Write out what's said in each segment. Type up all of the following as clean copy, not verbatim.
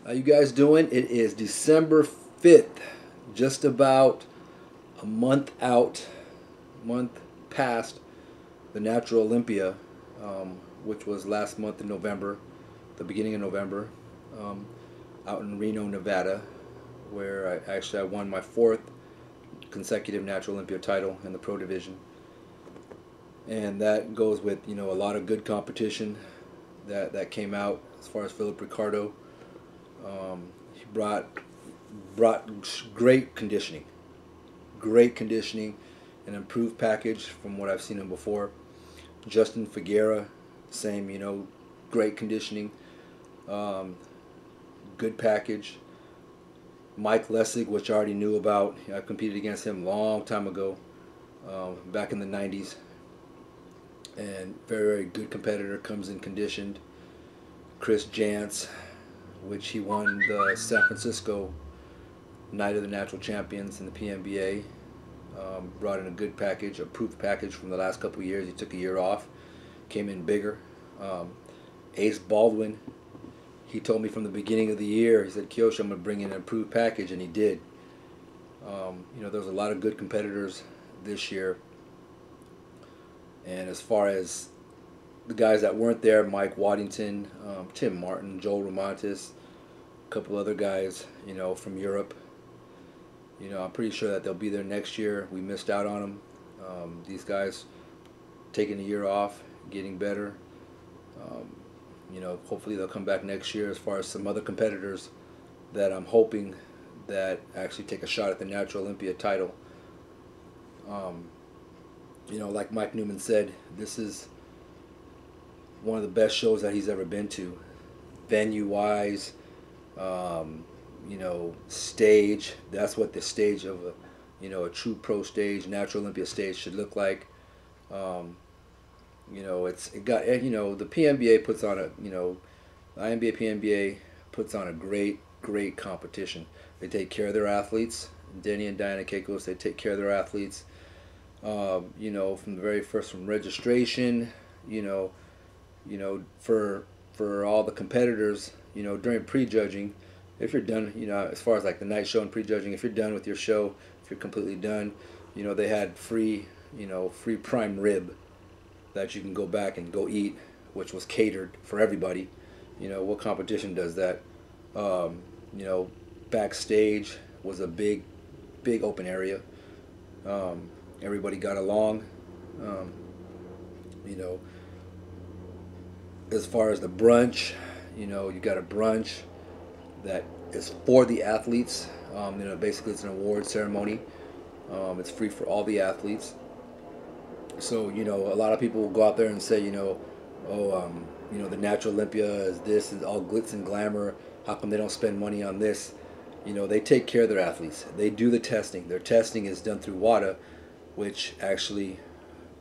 How you guys doing? It is December 5th, just about a month out, month past the natural Olympia, which was last month in November, the beginning of November, um, out in Reno, Nevada, where I won my fourth consecutive natural Olympia title in the pro division. And that goes with, a lot of good competition that came out as far as Philip Ricardo. He brought great conditioning, an improved package from what I've seen him before. Justin Figuera, same, great conditioning, um, good package. Mike Lessig, which I already knew about. I competed against him a long time ago, back in the 90s. And very good competitor, comes in conditioned. Chris Jantz, which he won the San Francisco Night of the Natural Champions in the PNBA. Brought in a good package, a proof package from the last couple of years. He took a year off, came in bigger. Ace Baldwin, he told me from the beginning of the year, he said, Kyoshi, I'm going to bring in an improved package, and he did. There was a lot of good competitors this year. And as far as the guys that weren't there, Mike Waddington, Tim Martin, Joel Romantis, a couple other guys, from Europe. I'm pretty sure that they'll be there next year. We missed out on them. These guys taking a year off, getting better. Hopefully they'll come back next year. As far as some other competitors that I'm hoping that actually take a shot at the Natural Olympia title. Like Mike Newman said, this is one of the best shows that he's ever been to. Venue-wise, stage, that's what the stage of a true pro stage, Natural Olympia stage should look like. The PNBA puts on the INBA PNBA puts on a great competition. They take care of their athletes. Denny and Diana Keikos, they take care of their athletes. From the very first, from registration, for all the competitors, during prejudging, if you're done, as far as like the night show and prejudging, if you're done with your show, if you're completely done, they had free prime rib that you can go back and go eat, which was catered for everybody. What competition does that? Backstage was a big open area. Everybody got along. As far as the brunch, you got a brunch that is for the athletes. Basically it's an award ceremony. It's free for all the athletes. So, a lot of people will go out there and say, the Natural Olympia is this, is all glitz and glamour. How come they don't spend money on this? They take care of their athletes. They do the testing. Their testing is done through WADA, which actually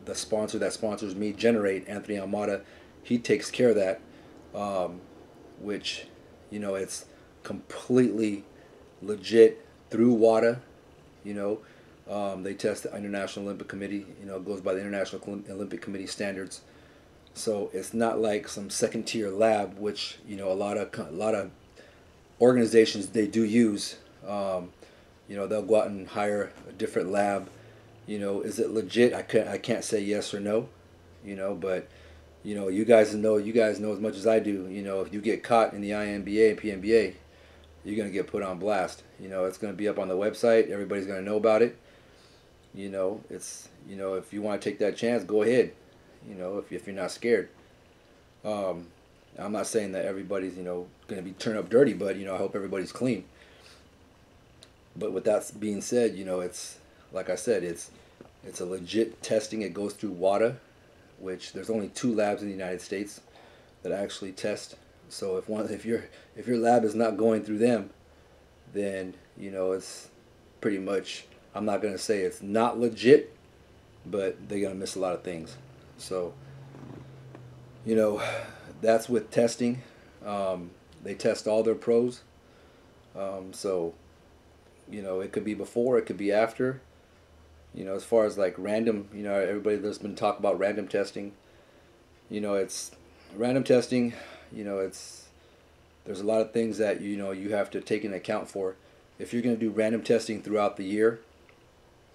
the sponsor that sponsors me, Generate, Anthony Almada, he takes care of that, which, it's completely legit through WADA. They test the International Olympic Committee. It goes by the International Olympic Committee standards. So it's not like some second-tier lab, which a lot of organizations they do use. They'll go out and hire a different lab. Is it legit? I can't say yes or no. But you guys know as much as I do. If you get caught in the INBA and PNBA, you're gonna get put on blast. It's gonna be up on the website. Everybody's gonna know about it. If you want to take that chance, go ahead. If you're not scared. I'm not saying that everybody's gonna be turned up dirty, but I hope everybody's clean. But with that being said, it's like I said, it's a legit testing. It goes through WADA, which there's only 2 labs in the United States that actually test. So if your lab is not going through them, then it's pretty much, I'm not gonna say it's not legit, but they're gonna miss a lot of things. So that's with testing. They test all their pros. So it could be before, it could be after. As far as like random, everybody there's been talk about random testing. It's random testing. It's There's a lot of things that you have to take into account for. If you're going to do random testing throughout the year,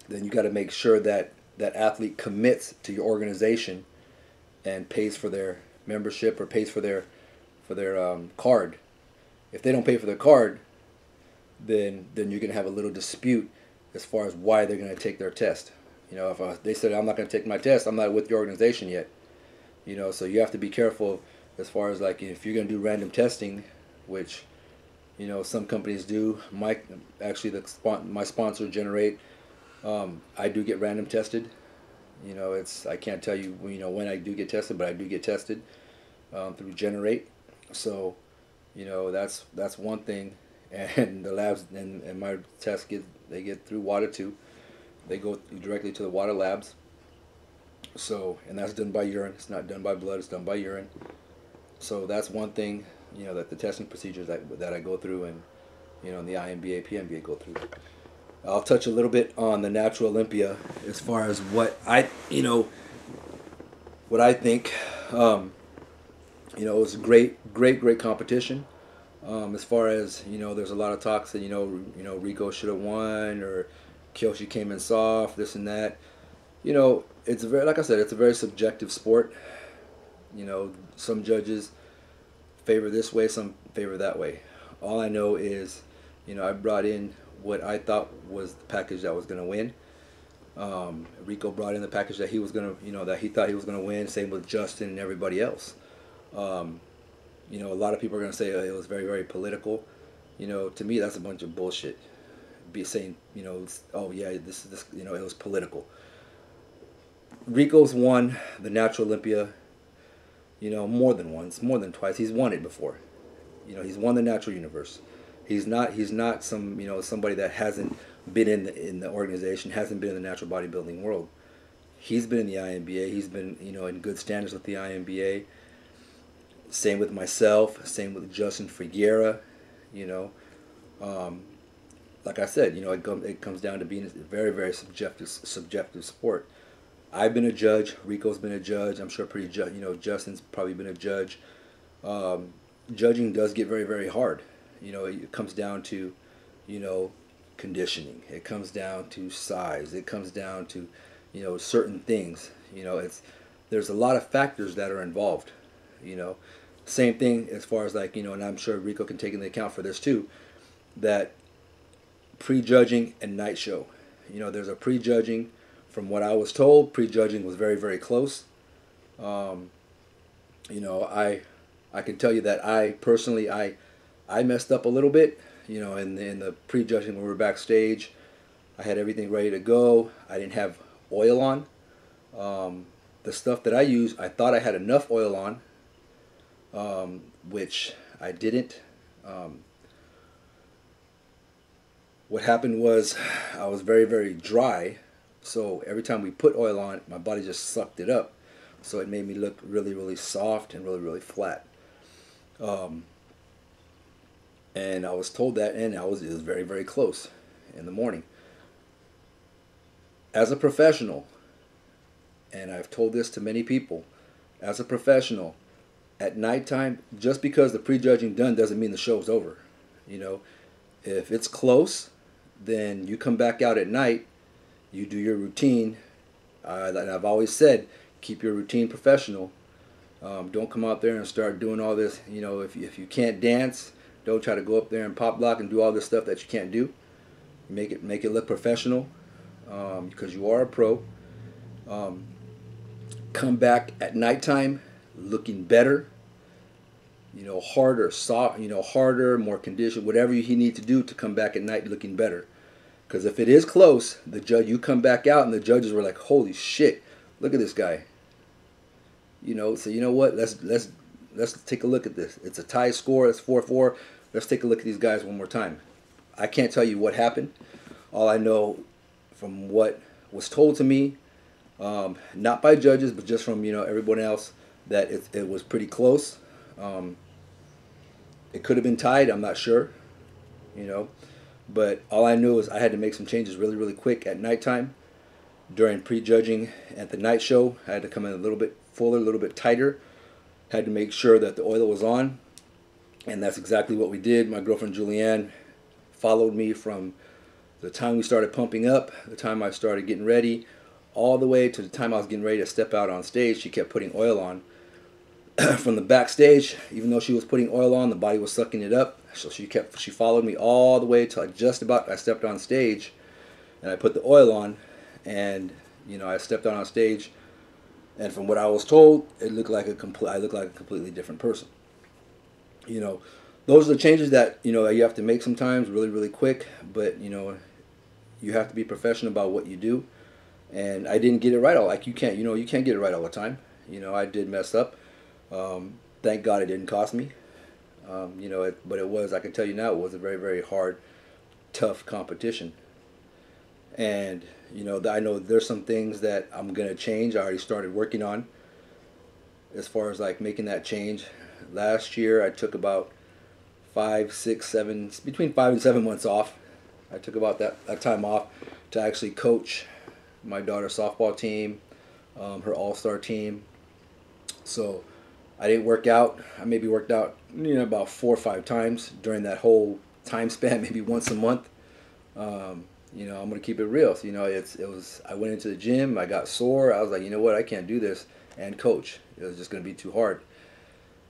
then you got to make sure that that athlete commits to your organization and pays for their membership or pays for their card. If they don't pay for their card, then you're going to have a little dispute as far as why they're going to take their test. If they said, I'm not going to take my test, I'm not with your organization yet. So you have to be careful as far as like if you're going to do random testing, which some companies do. My sponsor Generate, I do get random tested. I can't tell you when I do get tested, but I do get tested through Generate. So that's one thing. And the labs and my tests get through water too. They go directly to the water labs. So, and that's done by urine. It's not done by blood. It's done by urine. So that's one thing, that the testing procedures that I go through, and and the INBA, PNBA go through. I'll touch a little bit on the Natural Olympia as far as what I think. It was a great competition. As far as there's a lot of talks that Rico should have won, or Kyoshi came in soft, this and that. It's like I said, it's a very subjective sport. Some judges favor this way, some favor that way. All I know is, I brought in what I thought was the package that was going to win. Rico brought in the package that he was going to, that he thought he was going to win. Same with Justin and everybody else. A lot of people are going to say it was very, very political. To me, that's a bunch of bullshit. Be saying, oh yeah, this, it was political. Rico's won the Natural Olympia, more than once, more than twice. He's won it before. He's won the Natural Universe. He's not some, somebody that hasn't been in the organization, hasn't been in the natural bodybuilding world. He's been in the INBA. He's been, in good standards with the INBA. Same with myself. Same with Justin Figuera. Like I said, it comes down to being a very, very subjective sport. I've been a judge. Rico's been a judge. I'm sure Justin's probably been a judge. Judging does get very, very hard. It comes down to, conditioning. It comes down to size. It comes down to, certain things. There's a lot of factors that are involved. Same thing as far as like, and I'm sure Rico can take into account for this too, that prejudging and night show. There's a prejudging. From what I was told, prejudging was very, very close. I can tell you that I personally, I messed up a little bit, in the prejudging when we were backstage. I had everything ready to go. I didn't have oil on. The stuff that I used, I thought I had enough oil on, which I didn't. What happened was I was very, very dry. So every time we put oil on, my body just sucked it up. So it made me look really, really soft and really, really flat. And I was told that, and it was very, very close in the morning. As a professional, and I've told this to many people, as a professional, at nighttime, just because the prejudging done doesn't mean the show's over. If it's close, then you come back out at night. You do your routine. And I've always said, keep your routine professional. Don't come out there and start doing all this. If you can't dance, don't try to go up there and pop lock and do all this stuff that you can't do. Make it look professional, because you are a pro. Come back at nighttime looking better. Harder, soft. Harder, more conditioned. Whatever you need to do to come back at night looking better. Because if it is close, you come back out and the judges were like, "Holy shit, look at this guy." So you know what? Let's take a look at this. It's a tie score. It's 4-4. Let's take a look at these guys one more time. I can't tell you what happened. All I know from what was told to me, not by judges, but just from everyone else, that it was pretty close. It could have been tied. I'm not sure. But all I knew is I had to make some changes really, really quick at nighttime. During prejudging at the night show, I had to come in a little bit fuller, a little bit tighter. Had to make sure that the oil was on. And that's exactly what we did. My girlfriend Julianne followed me from the time we started pumping up, the time I started getting ready, all the way to the time I was getting ready to step out on stage. She kept putting oil on. From the backstage, even though she was putting oil on, the body was sucking it up. So she followed me all the way till I stepped on stage, and I put the oil on, and I stepped out on stage, and from what I was told, I looked like a completely different person. You know, those are the changes that you have to make sometimes, really really quick. But you have to be professional about what you do. And I didn't get it right all. Like you can't get it right all the time. I did mess up. Thank God it didn't cost me. But it was. I can tell you now, it was a very very hard, tough competition. And I know there's some things that I'm gonna change. I already started working on as far as like making that change. Last year I took about 5, 6, 7, between 5 and 7 months off. I took about that time off to actually coach my daughter's softball team, her all-star team. So I didn't work out. I maybe worked out about 4 or 5 times during that whole time span, maybe once a month. I'm gonna keep it real. So, it was. I went into the gym. I got sore. I was like, you know what? I can't do this and coach. It was just gonna be too hard.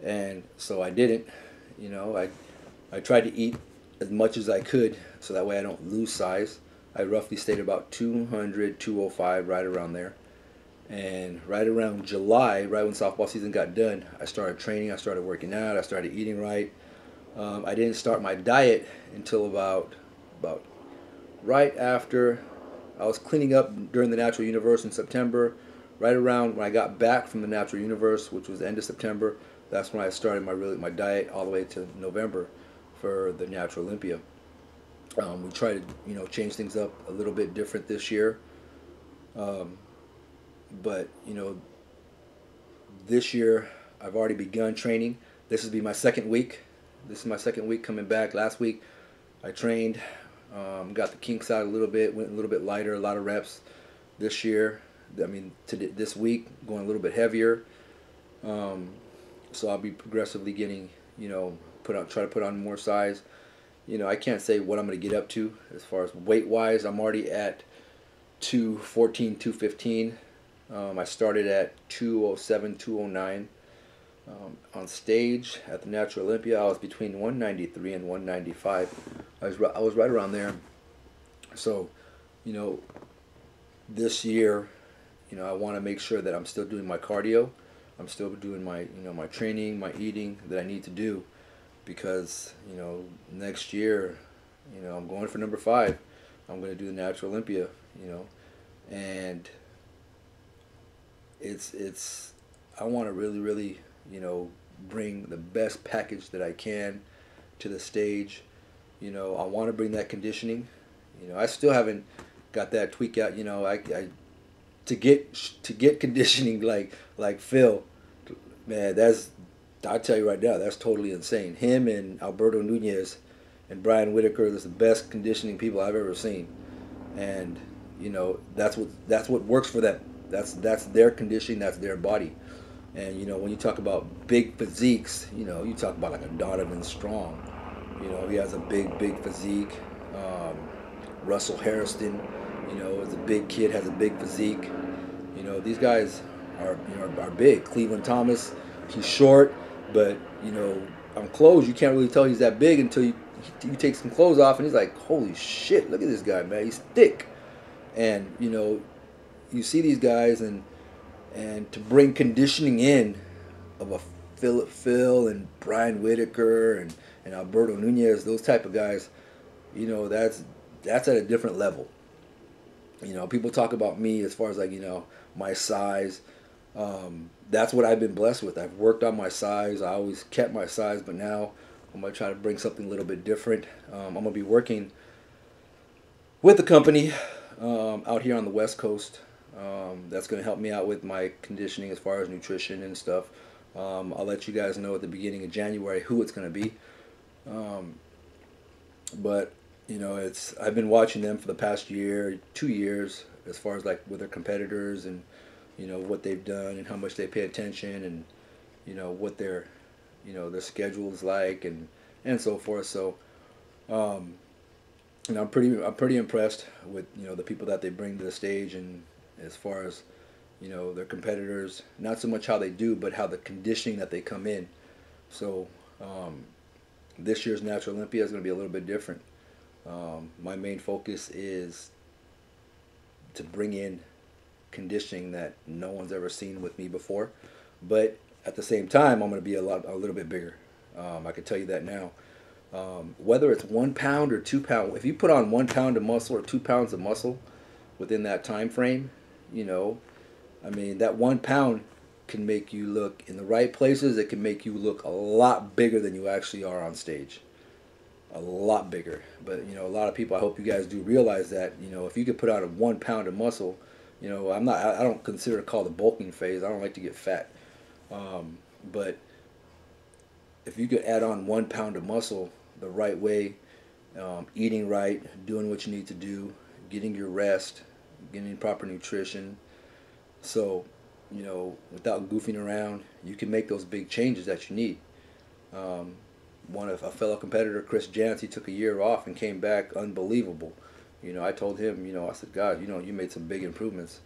And so I didn't. I tried to eat as much as I could so that way I don't lose size. I roughly stayed about 200, 205, right around there. And right around July, right when softball season got done, I started training. I started working out. I started eating right. I didn't start my diet until about right after I was cleaning up during the Natural Universe in September. Right around when I got back from the Natural Universe, which was the end of September, that's when I started my diet all the way to November for the Natural Olympia. We tried to change things up a little bit different this year, but this year I've already begun training. This will be my second week. This is my second week coming back. Last week I trained, got the kinks out a little bit, went a little bit lighter, a lot of reps. This year, this week, going a little bit heavier. So I'll be progressively getting, try to put on more size. I can't say what I'm going to get up to as far as weight wise. I'm already at 214, 215. I started at 207, 209. On stage at the Natural Olympia, I was between 193 and 195. I was right around there. So, this year, I want to make sure that I'm still doing my cardio. I'm still doing my my training, my eating that I need to do, because next year, I'm going for number 5. I'm going to do the Natural Olympia. And it's I want to really really bring the best package that I can to the stage. I want to bring that conditioning. I still haven't got that tweak out. I to get conditioning like Phil, man, I'll tell you right now, that's totally insane. Him and Alberto Nunez and Brian Whitaker, that's the best conditioning people I've ever seen. And that's what works for them. That's their conditioning, that's their body. And when you talk about big physiques, you talk about like a Donovan Strong. He has a big physique. Russell Harrison, is a big kid, has a big physique. These guys are big. Cleveland Thomas, he's short, but on clothes you can't really tell he's that big until you take some clothes off and he's like, holy shit, look at this guy, man, he's thick. And you see these guys, and to bring conditioning in of a Phil and Brian Whitaker and Alberto Nunez, those type of guys, that's at a different level. People talk about me as far as like my size. That's what I've been blessed with. I've worked on my size. I always kept my size, but now I'm gonna try to bring something a little bit different. I'm gonna be working with a company out here on the West Coast. That's going to help me out with my conditioning as far as nutrition and stuff. I'll let you guys know at the beginning of January who it's going to be. But I've been watching them for the past year, 2 years, as far as like with their competitors and what they've done and how much they pay attention and what they're their schedule is like, and so forth. So um, I'm pretty impressed with the people that they bring to the stage, and as far as their competitors, not so much how they do, but how the conditioning that they come in. So um, this year's Natural Olympia is going to be a little bit different. My main focus is to bring in conditioning that no one's ever seen with me before, but at the same time, I'm going to be a little bit bigger. I can tell you that now. Whether it's 1 pound or 2 pound, if you put on 1 pound of muscle or 2 pounds of muscle within that time frame, you know, I mean, that 1 pound can make you look in the right places. It can make you look a lot bigger than you actually are on stage. A lot bigger. But, a lot of people, I hope you guys do realize that, if you could put on a 1 pound of muscle, I don't consider it called the bulking phase. I don't like to get fat. But if you could add on 1 pound of muscle the right way, eating right, doing what you need to do, getting your rest, getting proper nutrition, so without goofing around, you can make those big changes that you need. One of a fellow competitor, Chris Jantz, he took a year off and came back unbelievable. I told him, I said, God, you made some big improvements,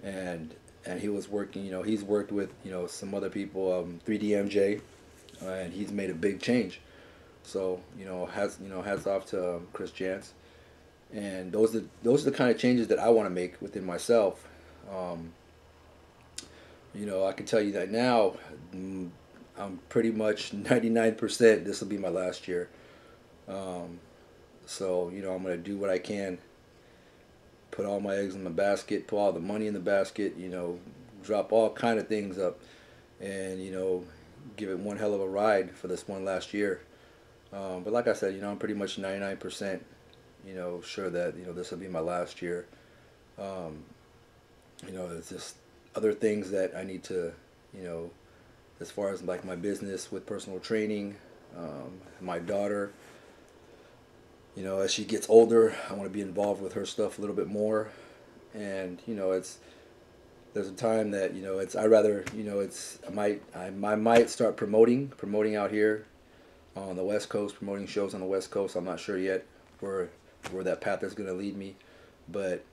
and he was working. He's worked with some other people, 3DMJ, and he's made a big change. So hats off to Chris Jantz, and those are the kind of changes that I want to make within myself. I can tell you that now. I'm pretty much 99%. This will be my last year. So I'm gonna do what I can. Put all my eggs in the basket. Put all the money in the basket. Drop all kind of things up, and give it one hell of a ride for this one last year. But like I said, I'm pretty much 99%, sure that this will be my last year. It's just other things that I need to, as far as like my business with personal training, my daughter, as she gets older, I want to be involved with her stuff a little bit more. And, there's a time that, I might start promoting out here on the West Coast, promoting shows on the West Coast. I'm not sure yet where that path is going to lead me, but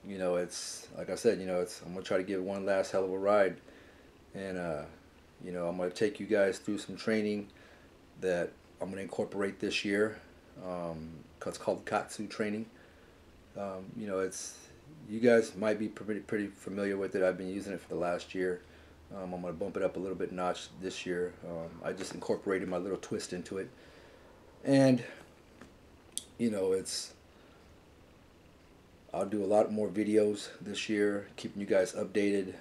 it's like I said, I'm gonna try to give it one last hell of a ride, and I'm gonna take you guys through some training that I'm gonna incorporate this year. It's called Katsu training. It's you guys might be pretty familiar with it. I've been using it for the last year. I'm gonna bump it up a little bit notch this year. I just incorporated my little twist into it, and I'll do a lot more videos this year, keeping you guys updated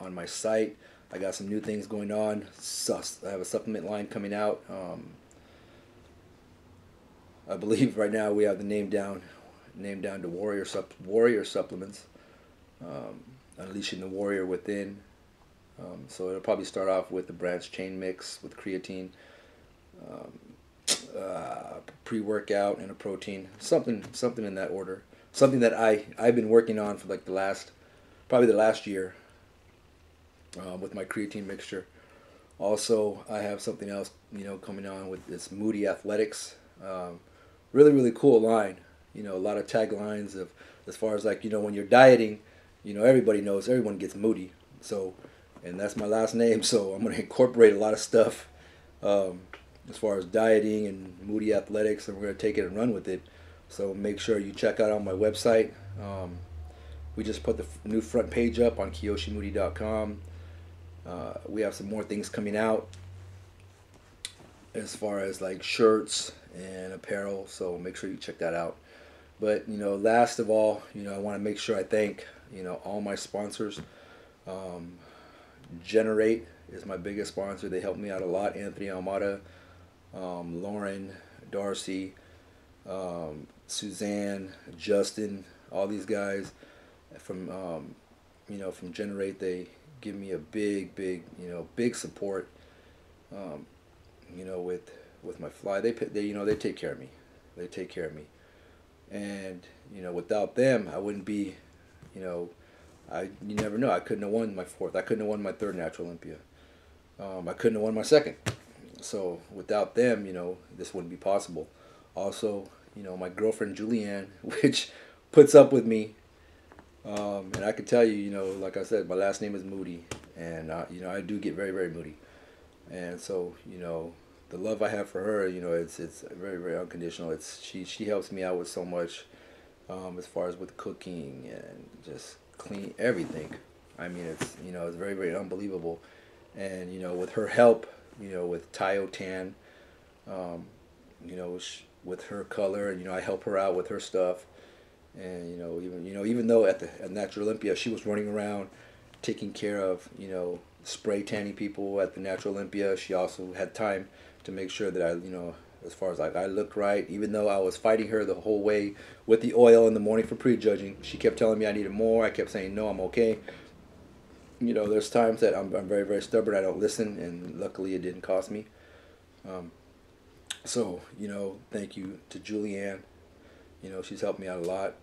on my site. I got some new things going on. I have a supplement line coming out. I believe right now we have the name down to Warrior Supplements. Unleashing the Warrior Within. So it'll probably start off with the Branch Chain Mix with creatine, pre-workout, and a protein. Something in that order. Something that I've been working on for like probably the last year, with my creatine mixture. Also, I have something else, coming on with this Moody Athletics. Really, really cool line. A lot of taglines of, as far as like, when you're dieting, everybody knows everyone gets moody. So, and that's my last name. So I'm going to incorporate a lot of stuff, as far as dieting and Moody Athletics, and we're going to take it and run with it. So make sure you check out on my website. We just put the new front page up on KiyoshiMoody.com. We have some more things coming out as far as like shirts and apparel. So make sure you check that out. But last of all, I want to make sure I thank all my sponsors. Generate is my biggest sponsor. They helped me out a lot. Anthony Almada, Lauren, Darcy, Suzanne, Justin, all these guys from from Generate. They give me a big support. With my fly, they take care of me. They take care of me, and without them, I wouldn't be. You never know. I couldn't have won my fourth. I couldn't have won my third Natural Olympia. I couldn't have won my second. So without them, this wouldn't be possible. Also, my girlfriend Julianne, which puts up with me. And I can tell you, like I said, my last name is Moody, and I do get very, very moody. And so, the love I have for her, it's very, very unconditional. She helps me out with so much, as far as with cooking and just clean everything. I mean, it's very, very unbelievable. And with her help, with Tyotan, um, with her color, and I help her out with her stuff. And even though at Natural Olympia she was running around taking care of spray tanning people at the Natural Olympia, she also had time to make sure that as far as like I looked right. Even though I was fighting her the whole way with the oil in the morning for prejudging, she kept telling me I needed more. I kept saying no, I'm okay. There's times that I'm very, very stubborn. I don't listen, and luckily it didn't cost me. Um, so thank you to Julianne. She's helped me out a lot.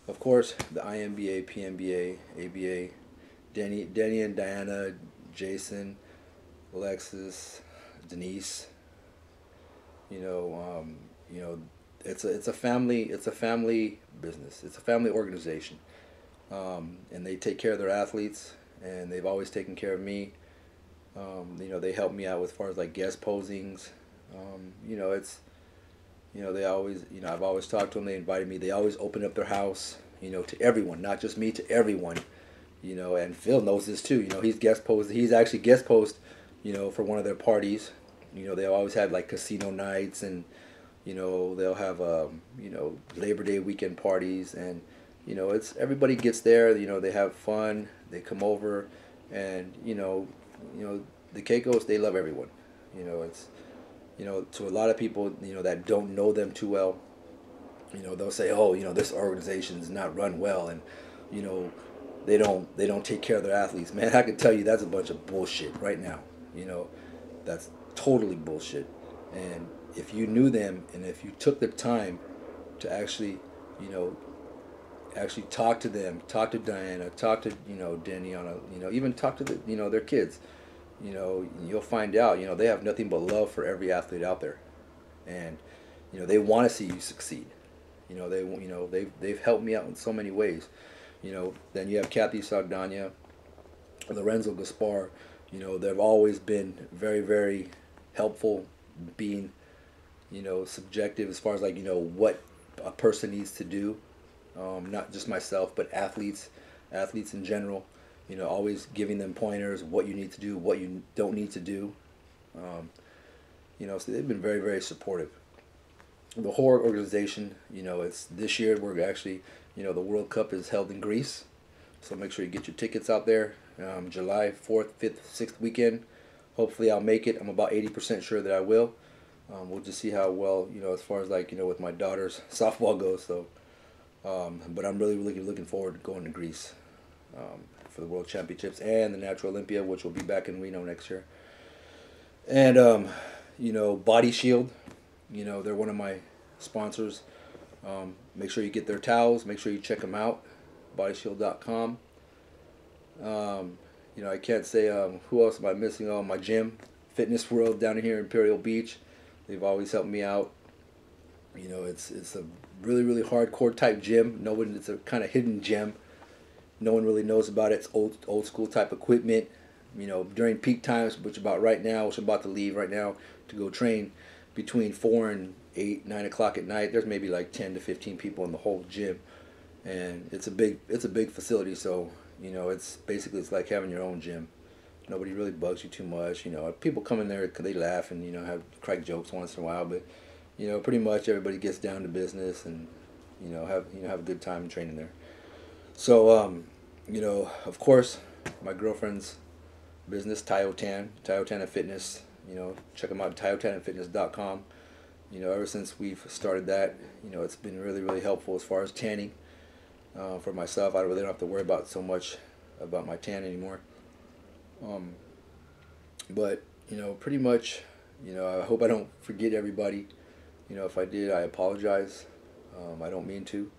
Of course, the INBA, PNBA, ABA, Denny and Diana, Jason, Alexis, Denise. You know, um, you know, it's a family business. It's a family organization, and they take care of their athletes, and they've always taken care of me. They help me out as far as like guest posings. It's they always, I've always talked to them. They invited me. They always open up their house, to everyone, not just me, to everyone. And Phil knows this too. He's guest posted. He's actually guest post, for one of their parties. They always had like casino nights, and they'll have Labor Day weekend parties, and it's everybody gets there. They have fun. They come over, and the Caicos, they love everyone. It's to a lot of people, that don't know them too well, they'll say, oh, this organization is not run well, and you know, they don't take care of their athletes. Man, I can tell you that's a bunch of bullshit right now. That's totally bullshit. And if you knew them, and if you took the time to actually, actually talk to them, talk to Diana, talk to Denny on even talk to their kids, you'll find out, they have nothing but love for every athlete out there, and they want to see you succeed. They've helped me out in so many ways. Then you have Kathy Saldana, Lorenzo Gaspar. They've always been very, very helpful, being subjective as far as like what a person needs to do, not just myself but athletes in general. Always giving them pointers, what you need to do, what you don't need to do. So they've been very, very supportive. The whole organization, it's this year we're actually, the World Cup is held in Greece, so make sure you get your tickets out there. July 4th, 5th, 6th weekend. Hopefully I'll make it. I'm about 80% sure that I will. We'll just see how well, as far as like, with my daughter's softball goes. So, but I'm really, really looking forward to going to Greece for the World Championships and the Natural Olympia, which will be back in Reno next year. And, Body Shield, they're one of my sponsors. Make sure you get their towels. Make sure you check them out. Bodyshield.com. I can't say who else am I missing. Oh, my gym, Fitness World down here in Imperial Beach. They've always helped me out. It's a really, really hardcore type gym. It's a kind of hidden gym. No one really knows about it. It's old school type equipment. During peak times, which about right now, which I'm about to leave right now to go train, between 4 and 8, 9 o'clock at night, there's maybe like 10 to 15 people in the whole gym, and it's a big facility. So it's like having your own gym. Nobody really bugs you too much. People come in there because they laugh and have crack jokes once in a while, but pretty much everybody gets down to business and have a good time training there. So of course, my girlfriend's business, Tyotan and Fitness. Check them out, tyotanandfitness.com. Ever since we've started that, it's been really, really helpful as far as tanning. For myself, I really don't have to worry about so much about my tan anymore. But pretty much, I hope I don't forget everybody. If I did, I apologize. I don't mean to.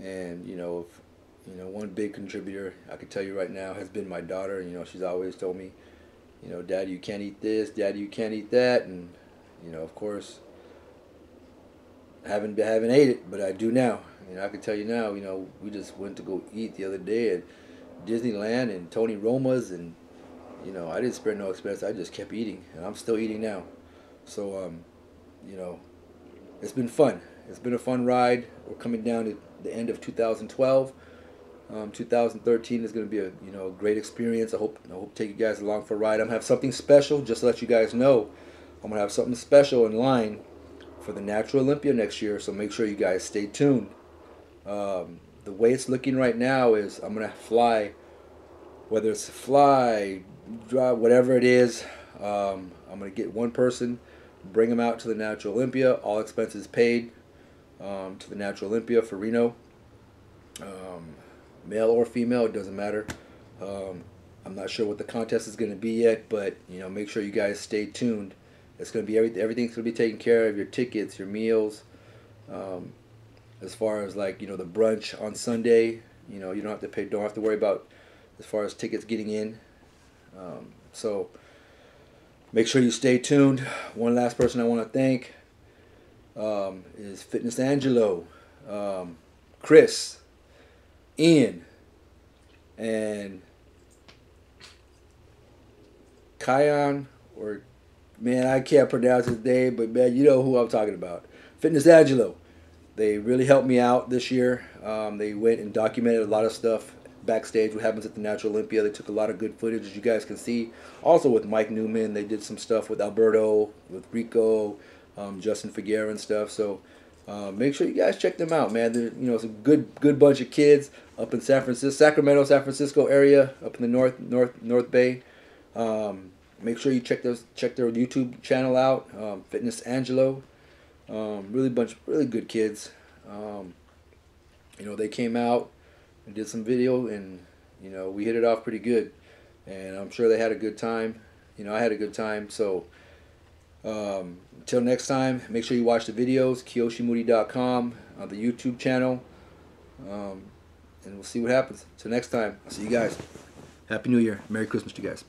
And one big contributor I could tell you right now has been my daughter. She's always told me, You know, Daddy, you can't eat this. Daddy, you can't eat that. And, you know, of course, I haven't ate it, but I do now. You know, I can tell you now. You know, we just went to go eat the other day at Disneyland and Tony Roma's, and you know, I didn't spare no expense. I just kept eating, and I'm still eating now. So, you know, it's been fun. It's been a fun ride. We're coming down to the end of 2012. 2013 is going to be a great experience. I hope to take you guys along for a ride. I'm gonna have something special. Just to let you guys know, I'm gonna have something special in line for the Natural Olympia next year. So make sure you guys stay tuned. The way it's looking right now is I'm gonna fly, whether it's fly, drive, whatever it is. I'm gonna get one person, bring them out to the Natural Olympia, all expenses paid, to the Natural Olympia for Reno. Male or female, it doesn't matter. I'm not sure what the contest is going to be yet, but you know, make sure you guys stay tuned. It's going to be everything's going to be taken care of. Your tickets, your meals. As far as like the brunch on Sunday, you don't have to pay. Don't have to worry about as far as tickets getting in. So make sure you stay tuned. One last person I want to thank is Fitness Angelo, Chris, Ian, and Kion, or man, I can't pronounce his name, but man, you know who I'm talking about. Fitness Angelo. They really helped me out this year. They went and documented a lot of stuff backstage, what happens at the Natural Olympia. They took a lot of good footage, as you guys can see. Also with Mike Newman, they did some stuff with Alberto, with Rico, Justin Figueroa and stuff. So make sure you guys check them out, man. They're, it's a good bunch of kids up in Sacramento, San Francisco area, up in the North Bay. Make sure you check their YouTube channel out, Fitness Angelo. Really good kids. They came out and did some video, and we hit it off pretty good, and I'm sure they had a good time. I had a good time. So until next time, make sure you watch the videos, KiyoshiMoody.com, on the YouTube channel, and we'll see what happens. Till next time, I'll see you guys. Happy New Year. Merry Christmas to you guys.